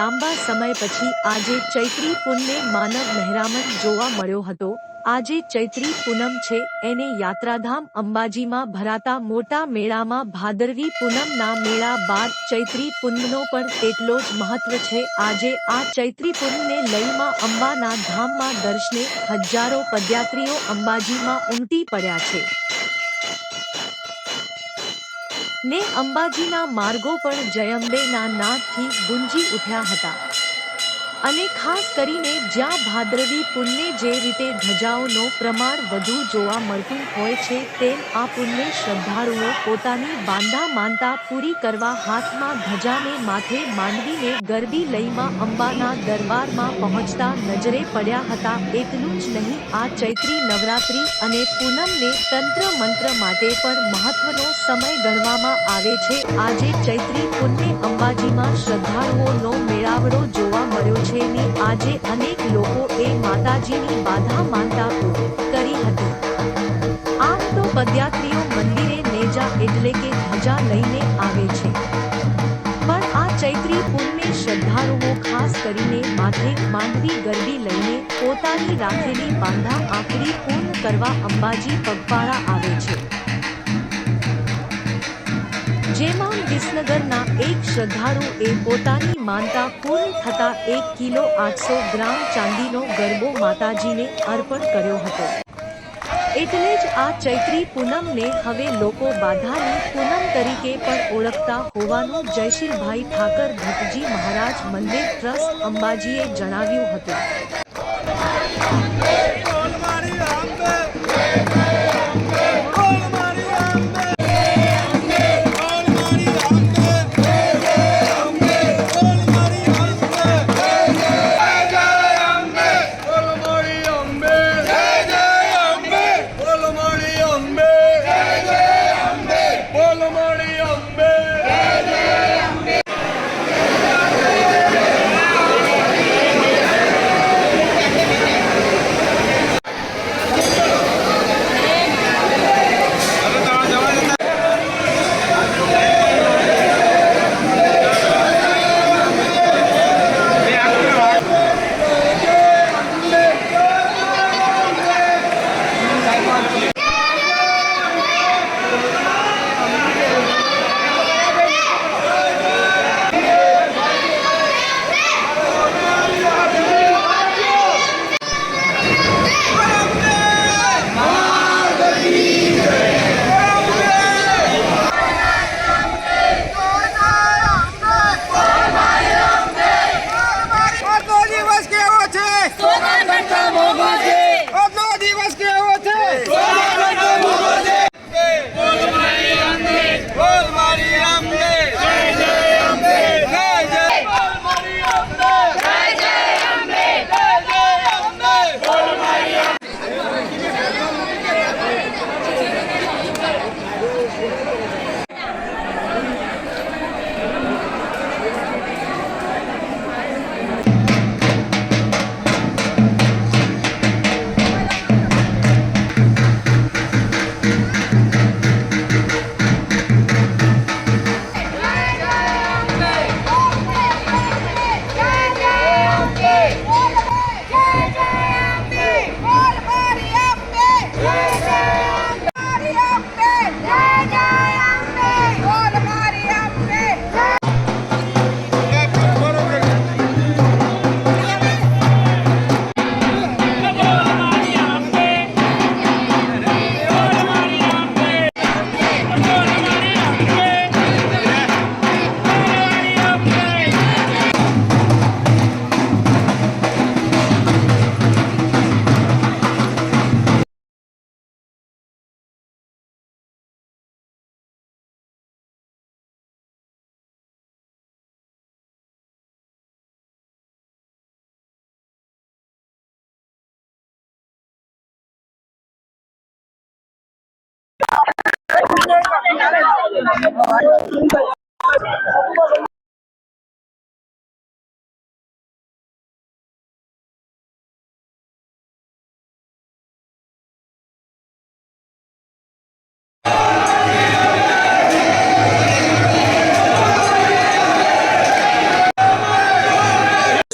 લાંબા સમય પછી આજે ચૈત્રી પૂનમે માનવ મહેરામણ જોવા મળ્યો હતો। આજે ચૈત્રી પૂનમ છે, એને યાત્રાધામ અંબાજીમાં ભરાતા મોટા મેળામાં ભાદરવી પૂનમના મેળા બાદ ચૈત્રી પૂનમનો પણ તેટલો જ મહત્વ છે। આજે આ ચૈત્રી પૂનમને લઈને અંબાના ધામમાં દર્શને હજારો પદયાત્રીઓ અંબાજીમાં ઉમટી પડ્યા છે ને અંબાજીના માર્ગો પણ જયંબેના નાદથી ગુંજી ઉઠ્યા હતા। અને ખાસ કરીને જ્યાં ભાદરવી પૂનમે જે રીતે ધજાઓનો પ્રમાણ વધુ જોવા મળતું હોય છે, તેમ આ પૂનમે શ્રદ્ધાળુઓ પોતાની બાંધા માનતા પૂરી કરવા હાથમાં ધજાને માથે માંડવીને ગરબી લઈને અંબાના દરબારમાં પહોંચતા નજરે પડ્યા હતા। એટલું જ નહીં, આ ચૈત્રી નવરાત્રી અને પૂનમને તંત્ર મંત્ર માટે પણ મહત્વનો સમય ગણવામાં આવે છે। આજે ચૈત્રી પૂનમે અંબાજીમાં શ્રદ્ધાળુઓનો મેળાવડો જોવા મળ્યો છે ને આજે અનેક લોકોએ માતાજીની બાધા માનતા પૂરી કરી હતી। આમ તો પદયાત્રીઓ મંદિરે નેજા એટલે કે ધજા લઈને આવે છે, પણ આ ચૈત્રી પૂનમે શ્રદ્ધાળુઓ ખાસ કરીને માથે માંડવી ગરબી લઈને પોતાની રાખેલી બાંધા આખરી પૂર્ણ કરવા અંબાજી પગપાળા આવે છે। જેમાં વિસનગરના એક શ્રદ્ધાળુએ પોતાની માનતા પૂર્ણ થતા 1 કિલો 800 ગ્રામ ચાંદીનો ગરબો માતાજીને અર્પણ કર્યો હતો। એટલે જ આ ચૈત્રી પૂનમને હવે લોકો બાધાની પૂનમ તરીકે પણ ઓળખતા હોવાનું જયશીલભાઈ ઠાકર ભટ્ટજી મહારાજ મંદિર ટ્રસ્ટ અંબાજીએ જણાવ્યું હતું।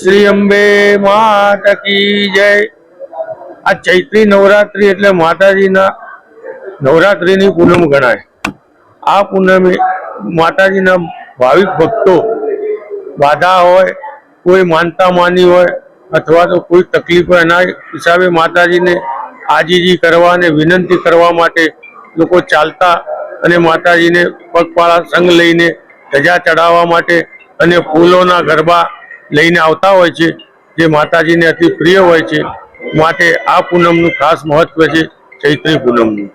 શ્રી અંબે માત કી જય. આ ચૈત્રી નવરાત્રી એટલે માતાજીના નવરાત્રીની પૂનમ ગણાય. આ પૂનમે માતાજીના ભાવિક ભક્તો બાધા હોય, કોઈ માનતા માની હોય અથવા તો કોઈ તકલીફ હોય, એના હિસાબે માતાજીને આજીજી કરવા અને વિનંતી કરવા માટે લોકો ચાલતા અને માતાજીને પગપાળા સંગ લઈને ધજા ચડાવવા માટે અને ફૂલોના ગરબા લઈને આવતા હોય છે, જે માતાજીને અતિ પ્રિય હોય છે. માટે આ પૂનમનું ખાસ મહત્વ છે. ચૈત્રી પૂનમનું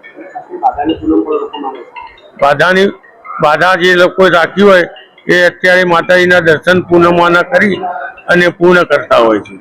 બાધા જે લોકો રાખી હોય એ અત્યારે માતાજીના દર્શન પૂનમવાના કરી અને પૂર્ણ કરતા હોય છે.